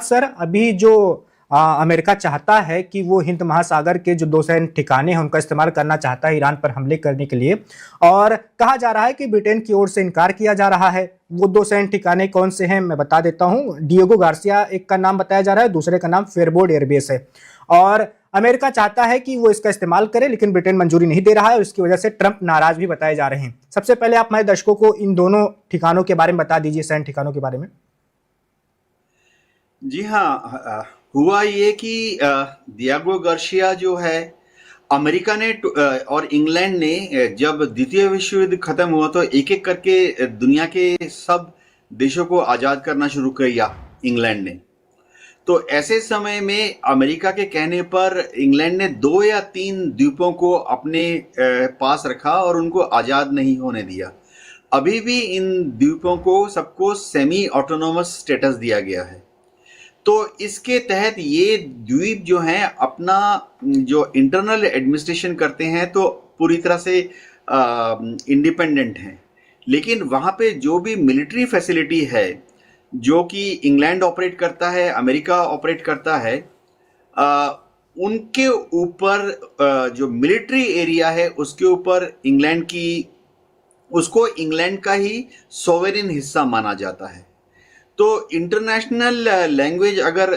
Sir अभी जो America चाहता है कि वो हिंद महासागर के जो 2 सैन्य ठिकाने हैं उनका इस्तेमाल करना चाहता है ईरान पर हमले करने के लिए, और कहा जा रहा है कि ब्रिटेन की ओर से इनकार किया जा रहा है। वो 2 सैन्य ठिकाने कौन से हैं मैं बता देता हूं। डिएगो गार्सिया एक का नाम बताया जा रहा है, दूसरे का नाम फेयरबोर्ड एयरबेस है। और अमेरिका चाहता है कि वो इसका इस्तेमाल करे, लेकिन ब्रिटेन मंजूरी नहीं दे रहा है और इसकी वजह से ट्रंप नाराज भी बताए जा रहे हैं। सबसे पहले आप हमारे दर्शकों को इन दोनों ठिकानों के बारे में बता दीजिए, सैन्य ठिकानों के बारे में। जी हाँ, हुआ ये कि दियागो गार्सिया जो है, अमेरिका ने और इंग्लैंड ने जब द्वितीय विश्व युद्ध खत्म हुआ तो एक एक करके दुनिया के सब देशों को आज़ाद करना शुरू किया इंग्लैंड ने। तो ऐसे समय में अमेरिका के कहने पर इंग्लैंड ने 2 या 3 द्वीपों को अपने पास रखा और उनको आज़ाद नहीं होने दिया। अभी भी इन द्वीपों को सबको सेमी ऑटोनोमस स्टेटस दिया गया है। तो इसके तहत ये द्वीप जो हैं अपना जो इंटरनल एडमिनिस्ट्रेशन करते हैं तो पूरी तरह से इंडिपेंडेंट हैं, लेकिन वहाँ पे जो भी मिलिट्री फैसिलिटी है जो कि इंग्लैंड ऑपरेट करता है, अमेरिका ऑपरेट करता है, उनके ऊपर जो मिलिट्री एरिया है उसके ऊपर उसको इंग्लैंड का ही सोवेरिन हिस्सा माना जाता है। तो इंटरनेशनल लैंग्वेज अगर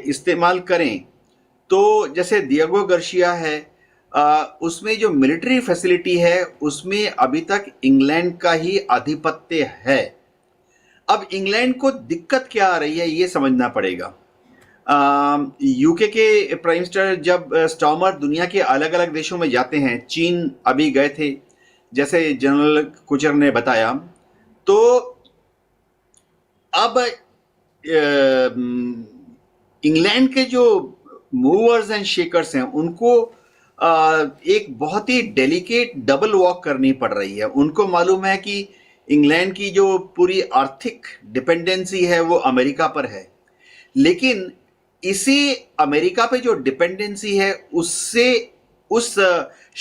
इस्तेमाल करें तो जैसे दिएगो गार्सिया है, उसमें जो मिलिट्री फैसिलिटी है उसमें अभी तक इंग्लैंड का ही आधिपत्य है। अब इंग्लैंड को दिक्कत क्या आ रही है ये समझना पड़ेगा। यूके के प्राइम मिनिस्टर जब स्टॉर्मर दुनिया के अलग अलग देशों में जाते हैं, चीन अभी गए थे जैसे जनरल कुचर ने बताया, तो अब इंग्लैंड के जो मूवर्स एंड शेकर्स हैं उनको एक बहुत ही डेलिकेट डबल वॉक करनी पड़ रही है। उनको मालूम है कि इंग्लैंड की जो पूरी आर्थिक डिपेंडेंसी है वो अमेरिका पर है, लेकिन इसी अमेरिका पे जो डिपेंडेंसी है उससे उस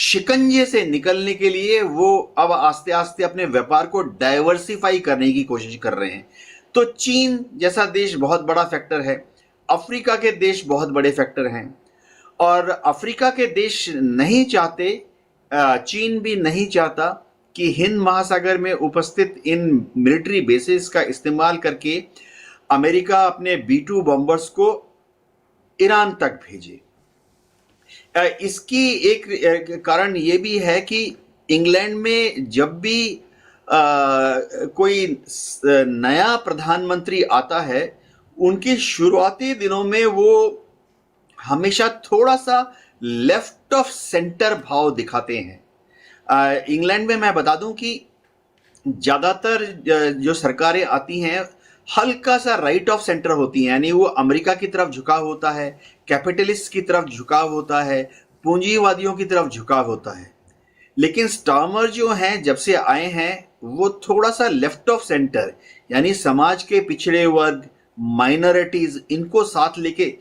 शिकंजे से निकलने के लिए वो अब आस्ते आस्ते अपने व्यापार को डाइवर्सिफाई करने की कोशिश कर रहे हैं। तो चीन जैसा देश बहुत बड़ा फैक्टर है, अफ्रीका के देश बहुत बड़े फैक्टर हैं, और अफ्रीका के देश नहीं चाहते, चीन भी नहीं चाहता कि हिंद महासागर में उपस्थित इन मिलिट्री बेसिस का इस्तेमाल करके अमेरिका अपने B-2 बॉम्बर्स को ईरान तक भेजे। इसकी एक कारण ये भी है कि इंग्लैंड में जब भी कोई नया प्रधानमंत्री आता है उनके शुरुआती दिनों में वो हमेशा थोड़ा सा लेफ्ट ऑफ सेंटर भाव दिखाते हैं। इंग्लैंड में मैं बता दूं कि ज़्यादातर जो सरकारें आती हैं हल्का सा राइट ऑफ सेंटर होती हैं, यानी वो अमेरिका की तरफ झुकाव होता है, कैपिटलिस्ट की तरफ झुकाव होता है, पूंजीवादियों की तरफ झुकाव होता है। लेकिन स्टार्मर जो हैं जब से आए हैं वो थोड़ा सा लेफ्ट ऑफ सेंटर, यानी समाज के पिछड़े वर्ग, माइनॉरिटीज, इनको साथ लेके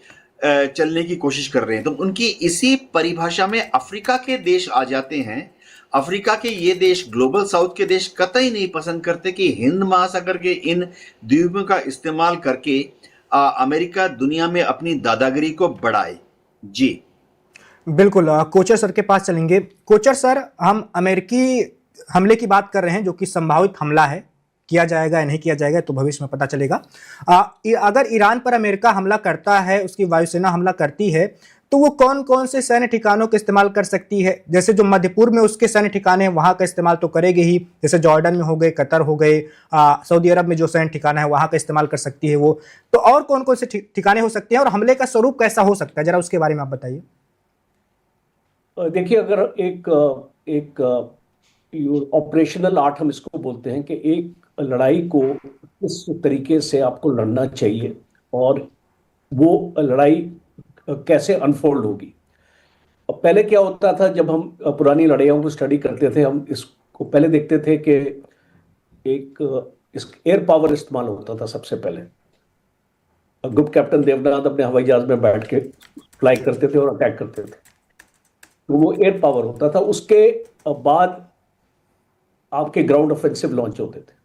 चलने की कोशिश कर रहे हैं। तो उनकी इसी परिभाषा में अफ्रीका के देश आ जाते हैं। अफ्रीका के ये देश, ग्लोबल साउथ के देश, कतई नहीं पसंद करते कि हिंद महासागर के इन द्वीपों का इस्तेमाल करके अमेरिका दुनिया में अपनी दादागिरी को बढ़ाए। जी बिल्कुल, कोचर सर के पास चलेंगे। कोचर सर, हम अमेरिकी हमले की बात कर रहे हैं जो कि संभावित हमला है, किया जाएगा या नहीं किया जाएगा तो भविष्य में पता चलेगा। अगर ईरान पर अमेरिका हमला करता है, उसकी वायुसेना हमला करती है, तो वो कौन कौन से सैन्य ठिकानों का इस्तेमाल कर सकती है? जैसे जो मध्य पूर्व में उसके सैन्य ठिकाने हैं वहां का इस्तेमाल तो करेगी ही, जैसे जॉर्डन में हो गए, कतर हो गए, सऊदी अरब में जो सैन्य ठिकाना है वहां का इस्तेमाल कर सकती है वो। तो और कौन कौन से ठिकाने हो सकते हैं और हमले का स्वरूप कैसा हो सकता है, जरा उसके बारे में आप बताइए। देखिए, अगर एक ऑपरेशनल आर्ट हम इसको बोलते हैं कि एक लड़ाई को किस तरीके से आपको लड़ना चाहिए और वो लड़ाई कैसे अनफोल्ड होगी। पहले क्या होता था, जब हम पुरानी लड़ाइयों को स्टडी करते थे, हम इसको पहले देखते थे कि इस एयर पावर इस्तेमाल होता था। सबसे पहले ग्रुप कैप्टन देवनाथ अपने हवाई जहाज में बैठ के फ्लाई करते थे और अटैक करते थे, तो वो एयर पावर होता था। उसके बाद आपके ग्राउंड ऑफेंसिव लॉन्च होते थे।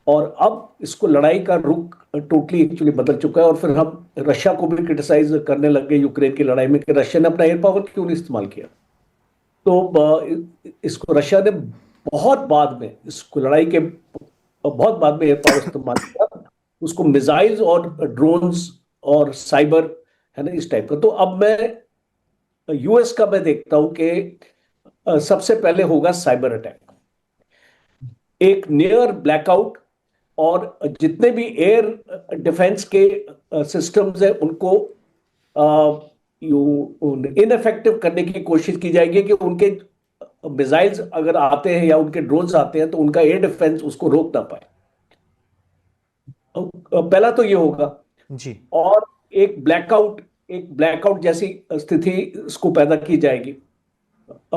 और अब इसको लड़ाई का रुख टोटली एक्चुअली बदल चुका है। और फिर हम रशिया को भी क्रिटिसाइज करने लग गए यूक्रेन की लड़ाई में कि रशिया ने अपना एयर पावर क्यों नहीं इस्तेमाल किया। तो इसको रशिया ने बहुत बाद में, इसको लड़ाई के बहुत बाद में एयर पावर इस्तेमाल किया, उसको मिसाइल्स और ड्रोन्स और साइबर, है ना, इस टाइप का। तो अब मैं यूएस का मैं देखता हूं कि सबसे पहले होगा साइबर अटैक, एक नियर ब्लैकआउट, और जितने भी एयर डिफेंस के सिस्टम्स हैं उनको इनफेक्टिव करने की कोशिश की जाएगी कि उनके मिसाइल्स अगर आते हैं या उनके ड्रोन्स आते हैं तो उनका एयर डिफेंस उसको रोक ना पाए। पहला तो ये होगा जी। और एक ब्लैकआउट जैसी स्थिति इसको पैदा की जाएगी।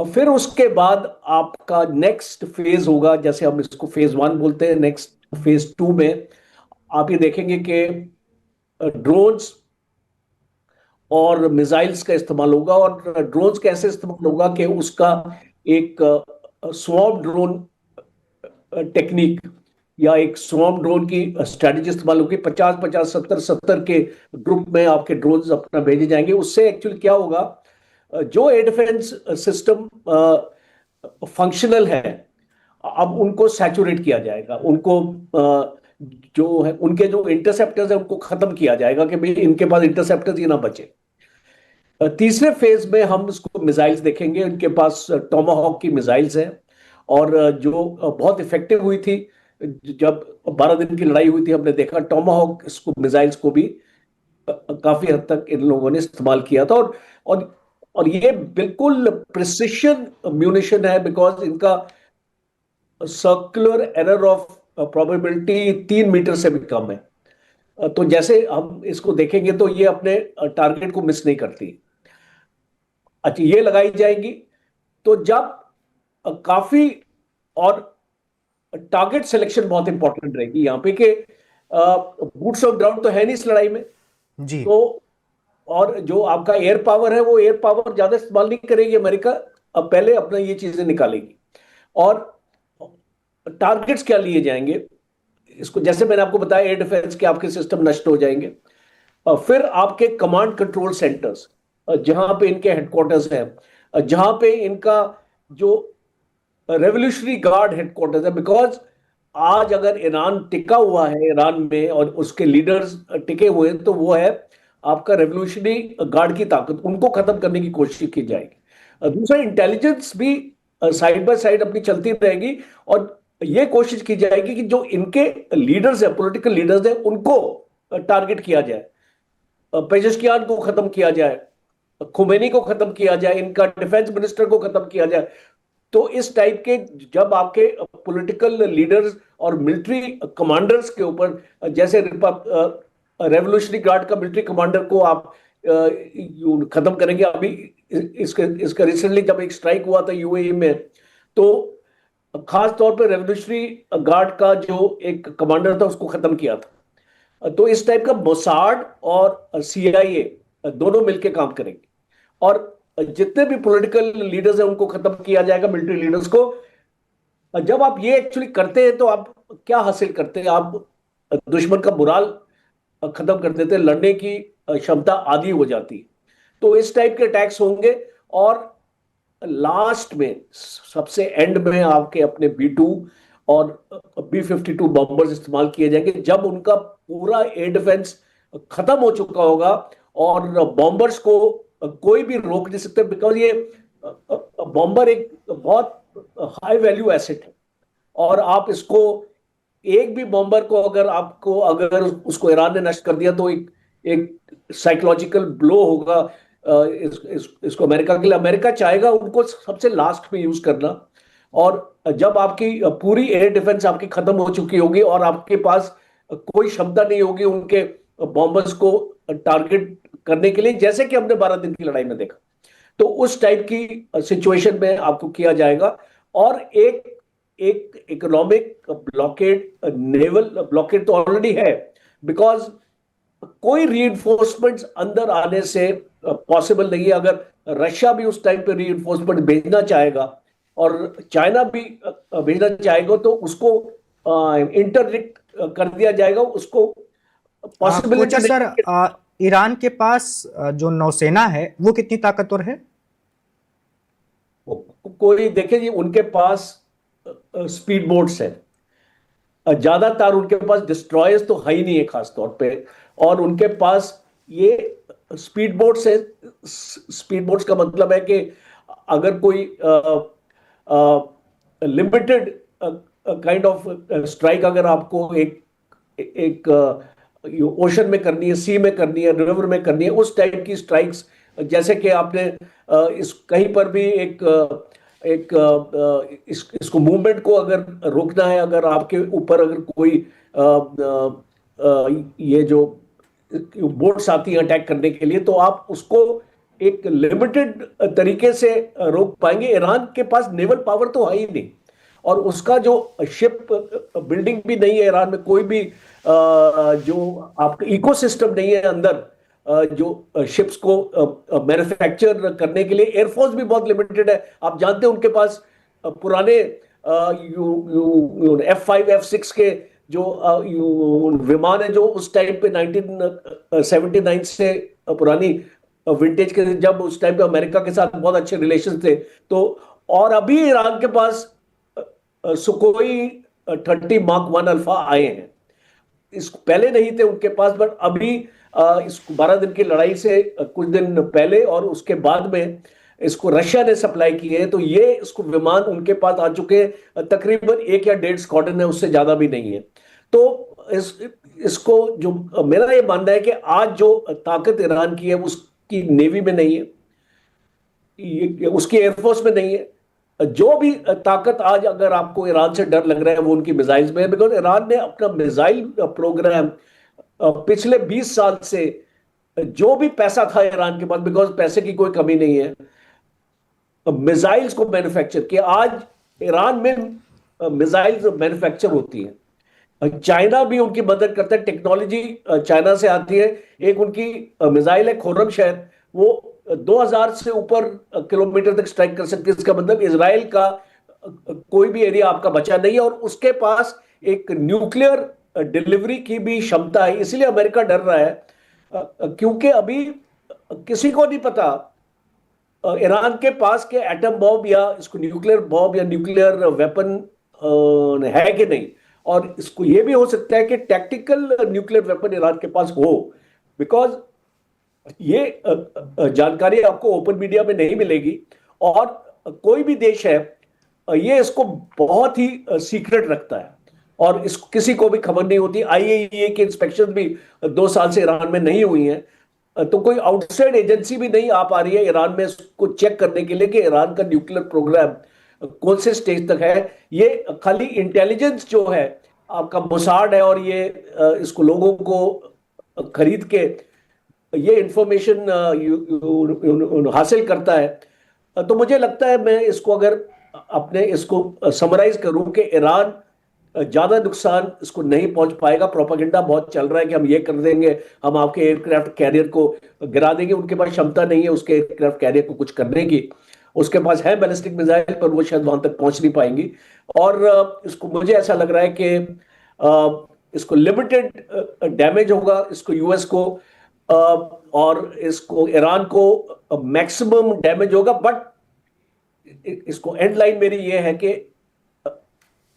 फिर उसके बाद आपका नेक्स्ट फेज होगा, जैसे हम इसको फेज 1 बोलते हैं, नेक्स्ट फेज 2 में आप ये देखेंगे कि ड्रोन्स और मिसाइल्स का इस्तेमाल होगा। और ड्रोन्स कैसे इस्तेमाल होगा कि उसका एक स्वॉर्म ड्रोन टेक्निक या एक स्वॉर्म ड्रोन की स्ट्रेटजी इस्तेमाल होगी। 50-50, 70-70 के ग्रुप में आपके ड्रोन्स अपना भेजे जाएंगे। उससे एक्चुअली क्या होगा, जो एयर डिफेंस सिस्टम फंक्शनल है अब उनको सैचुरेट किया जाएगा, उनको जो है उनके जो इंटरसेप्टर्स है उनको खत्म किया जाएगा कि भाई इनके पास इंटरसेप्टर्स ही ना बचे। तीसरे फेज में हम इसको मिसाइल्स देखेंगे, उनके पास टोमाहॉक की मिसाइल्स हैं और जो बहुत इफेक्टिव हुई थी जब 12 दिन की लड़ाई हुई थी, हमने देखा टोमाहॉक इसको मिसाइल्स को भी काफी हद तक इन लोगों ने इस्तेमाल किया था। और ये बिल्कुल प्रिसिशन म्यूनिशन है, बिकॉज इनका circular error of probability 3 metre से भी कम है। तो जैसे हम इसको देखेंगे तो ये अपने टारगेट को मिस नहीं करती। अच्छा, ये लगाई जाएंगी तो जब काफी, और टारगेट सिलेक्शन बहुत इंपॉर्टेंट रहेगी यहाँ पे कि बूट्स ऑन ग्राउंड तो है नहीं इस लड़ाई में, जी। तो और जो आपका एयर पावर है वो एयर पावर ज्यादा इस्तेमाल नहीं करेगी अमेरिका, अब पहले अपना ये चीजें निकालेगी। और टारगेट्स क्या लिए जाएंगे इसको, जैसे मैंने आपको बताया एयर डिफेंस के आपके सिस्टम नष्ट हो जाएंगे। फिर आपके कमांड कंट्रोल सेंटर्स जहां पे इनके हेडक्वार्टर्स हैं, जहां पे इनका जो रेवोल्यूशनरी गार्ड हेडक्वार्टर्स है, बिकॉज आज अगर ईरान टिका हुआ है, ईरान में और उसके लीडर्स टिके हुए हैं, तो वो है आपका रेवोल्यूशनरी गार्ड की ताकत, उनको खत्म करने की कोशिश की जाएगी। दूसरा, इंटेलिजेंस भी साइड बाय साइड अपनी चलती रहेगी और ये कोशिश की जाएगी कि जो इनके लीडर्स है, पॉलिटिकल लीडर्स है, उनको टारगेट किया जाए, पेजेश्कियान को खत्म किया जाए, खुमैनी को खत्म किया जाए, इनका डिफेंस मिनिस्टर को खत्म किया जाए। तो इस टाइप के जब आपके पॉलिटिकल लीडर्स और मिलिट्री कमांडर्स के ऊपर, जैसे रेवोल्यूशनरी गार्ड का मिलिट्री कमांडर को आप खत्म करेंगे, अभी इसका रिसेंटली जब एक स्ट्राइक हुआ था यूएई में, तो खास तौर पे रेवोल्यूशनरी गार्ड का जो एक कमांडर था उसको खत्म किया था। तो इस टाइप का मोसाड और सीआईए दोनों मिलकर काम करेंगे और जितने भी पॉलिटिकल लीडर्स हैं उनको खत्म किया जाएगा, मिलिट्री लीडर्स को। जब आप ये एक्चुअली करते हैं तो आप क्या हासिल करते हैं, आप दुश्मन का मुराल खत्म कर देते हैं, लड़ने की क्षमता आधी हो जाती है। तो इस टाइप के अटैक्स होंगे और लास्ट में सबसे एंड में आपके अपने B-2 और B-52 बॉम्बर्स इस्तेमाल किए जाएंगे, जब उनका पूरा एयर डिफेंस खत्म हो चुका होगा और बॉम्बर्स को कोई भी रोक नहीं सकते, बिकॉज ये बॉम्बर एक बहुत हाई वैल्यू एसेट है और आप इसको एक भी बॉम्बर को अगर उसको ईरान ने नष्ट कर दिया तो एक साइकोलॉजिकल ब्लो होगा इसको अमेरिका के लिए। अमेरिका चाहेगा उनको सबसे लास्ट में यूज करना, और जब आपकी पूरी एयर डिफेंस आपकी खत्म हो चुकी होगी और आपके पास कोई क्षमता नहीं होगी उनके बॉम्बर्स को टारगेट करने के लिए, जैसे कि हमने 12 दिन की लड़ाई में देखा, तो उस टाइप की सिचुएशन में आपको किया जाएगा। और एक इकोनॉमिक ब्लॉकेड, नेवल ब्लॉकेड तो ऑलरेडी है, बिकॉज कोई रीइंफोर्समेंट अंदर आने से पॉसिबल नहीं है। अगर रशिया भी उस टाइम पे रीइंफोर्समेंट भेजना चाहेगा और चाइना भी भेजना चाहेगा तो उसको इंटरडिक्ट कर दिया जाएगा, उसको पॉसिबिलिटी कोचर सर, ईरान के पास जो नौसेना है वो कितनी ताकतवर है? कोई देखे जी, उनके पास स्पीड बोट्स है, ज्यादातर उनके पास डिस्ट्रॉयर्स तो है ही नहीं है खास तौर पे, और उनके पास ये स्पीड बोट्स है। स्पीड बोट्स का मतलब है कि अगर कोई लिमिटेड काइंड ऑफ स्ट्राइक अगर आपको एक ओशन में करनी है, सी में करनी है, रिवर में करनी है, उस टाइप की स्ट्राइक्स, जैसे कि आपने इस कहीं पर भी इसको मूवमेंट को अगर रोकना है, अगर आपके ऊपर अगर कोई ये जो बोट्स आती हैं अटैक करने के लिए, तो आप उसको एक लिमिटेड तरीके से रोक पाएंगे। ईरान के पास नेवल पावर तो है ही नहीं, और उसका जो शिप बिल्डिंग भी नहीं है ईरान में, कोई भी जो आपका इकोसिस्टम नहीं है अंदर, जो शिप्स को मैन्युफैक्चर करने के लिए। एयरफोर्स भी बहुत लिमिटेड है। आप जानते हैं उनके पास पुराने F5 F6 के जो विमान है, जो उस टाइम पे 1979 से पुरानी विंटेज के, जब उस टाइम पे अमेरिका के साथ बहुत अच्छे रिलेशन थे। तो और अभी ईरान के पास सुकोई 30 Mark 1 अल्फा आए हैं, इसको पहले नहीं थे उनके पास, बट अभी इस 12 दिन की लड़ाई से कुछ दिन पहले और उसके बाद में इसको रशिया ने सप्लाई की है। तो ये इसको विमान उनके पास आ चुके हैं, तकरीबन 1 या 1.5 स्क्वाड्रन है, उससे ज्यादा भी नहीं है। तो इसको जो मेरा ये मानना है कि आज जो ताकत ईरान की है उसकी नेवी में नहीं है, उसकी एयरफोर्स में नहीं है। जो भी ताकत आज अगर आपको ईरान से डर लग रहा है वो उनकी मिसाइल्स में है, बिकॉज ईरान ने अपना मिसाइल प्रोग्राम पिछले 20 साल से, जो भी पैसा था ईरान के पास, बिकॉज पैसे की कोई कमी नहीं है, मिसाइल्स को मैन्युफैक्चर किया। आज ईरान में मिसाइल्स मैन्युफैक्चर होती है, चाइना भी उनकी मदद करता है, टेक्नोलॉजी चाइना से आती है। एक उनकी मिसाइल है खुर्रमशहर, वो 2000 से ऊपर किलोमीटर तक स्ट्राइक कर सकती है। इसका मतलब इजराइल का कोई भी एरिया आपका बचा नहीं है, और उसके पास एक न्यूक्लियर डिलीवरी की भी क्षमता है। इसलिए अमेरिका डर रहा है, क्योंकि अभी किसी को नहीं पता ईरान के पास के एटम बॉम्ब या इसको न्यूक्लियर बॉम्ब या न्यूक्लियर वेपन है कि नहीं। और इसको ये भी हो सकता है कि टैक्टिकल न्यूक्लियर वेपन ईरान के पास हो, बिकॉज ये जानकारी आपको ओपन मीडिया में नहीं मिलेगी, और कोई भी देश है ये इसको बहुत ही सीक्रेट रखता है, और इसको किसी को भी खबर नहीं होती। IAEA की इंस्पेक्शन भी 2 साल से ईरान में नहीं हुई है, तो कोई आउटसाइड एजेंसी भी नहीं आ पा रही है ईरान में इसको चेक करने के लिए कि ईरान का न्यूक्लियर प्रोग्राम कौन से स्टेज तक है। ये खाली इंटेलिजेंस जो है आपका मोसाड है, और ये इसको लोगों को खरीद के ये इंफॉर्मेशन हासिल करता है। तो मुझे लगता है, मैं इसको अगर अपने इसको समराइज करूं, कि ईरान ज्यादा नुकसान इसको नहीं पहुंच पाएगा। प्रोपेगेंडा बहुत चल रहा है कि हम ये कर देंगे, हम आपके एयरक्राफ्ट कैरियर को गिरा देंगे। उनके पास क्षमता नहीं है उसके एयरक्राफ्ट कैरियर को कुछ करने की। उसके पास है बैलिस्टिक मिसाइल, पर वो शायद वहां तक पहुंच नहीं पाएंगी। और इसको मुझे ऐसा लग रहा है कि इसको लिमिटेड डैमेज होगा, इसको यूएस को और इसको ईरान को मैक्सिमम डैमेज होगा। बट इसको एंड लाइन मेरी ये है कि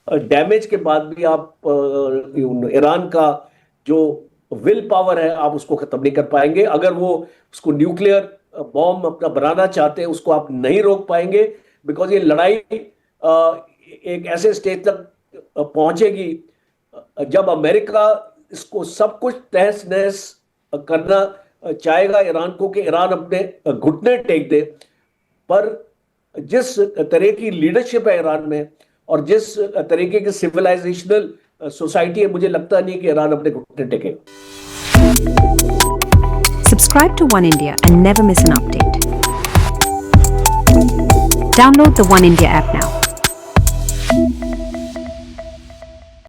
डैमेज के बाद भी आप ईरान का जो विल पावर है आप उसको खत्म नहीं कर पाएंगे। अगर वो उसको न्यूक्लियर बॉम्ब अपना बनाना चाहते हैं, उसको आप नहीं रोक पाएंगे, बिकॉज ये लड़ाई एक ऐसे स्टेज तक पहुंचेगी जब अमेरिका इसको सब कुछ तहस नहस करना चाहेगा ईरान को, कि ईरान अपने घुटने टेक दे। पर जिस तरह की लीडरशिप है ईरान में और जिस तरीके की सिविलाइजेशनल सोसाइटी है, मुझे लगता नहीं कि ईरान अपने घुटने टेकेगा। Subscribe to One India and never miss an update. Download the One India app now.